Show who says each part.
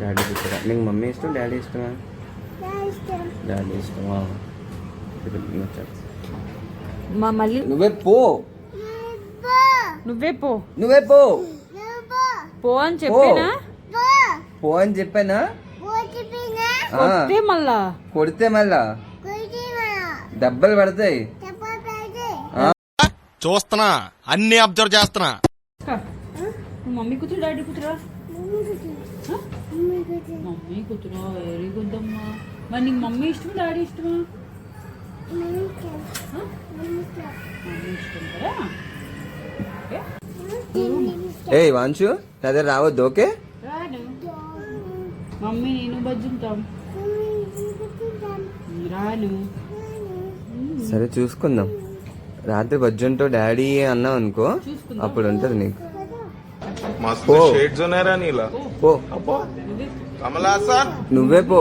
Speaker 1: Daddy కూతురా? నీకు mummy ఇష్టం డాడీ ఇష్టమా? డాడీ ఇష్టమా?
Speaker 2: మళ్ళీ
Speaker 1: నువ్వే పో
Speaker 2: నువ్వే పో
Speaker 1: నువ్వే పో
Speaker 2: పో అని చెప్పేనా?
Speaker 1: పో అని చెప్పానా?
Speaker 2: మళ్ళా
Speaker 1: కొడితే మళ్ళా దెబ్బలు పడతాయి.
Speaker 3: చూస్తున్నా, అన్ని అబ్జర్వ్ చేస్తున్నా.
Speaker 2: మమ్మీ కూతురు డాడీ కూతురా? మమ్మీ కూతురా, వెరీ గుడ్ అమ్మా. మరి నీకు మమ్మీ ఇష్టమా డాడీ ఇష్టమా? మమ్మీ ఇష్టం కదా.
Speaker 1: ఏ వాంచు నా దగ్గర రావద్దు. ఓకే
Speaker 2: రాను. మమ్మీ నేను బజ్జుంటాం. రాను.
Speaker 1: సరే చూసుకుందాం. రాత్రి బజ్జుంటో డాడీ అన్నావు అనుకో, అప్పుడు ఉంటది నీకు.
Speaker 3: మస్తు షేడ్స్ ఉన్నారా నీలా?
Speaker 1: పో
Speaker 3: కమలాసన్
Speaker 1: నువ్వే పో.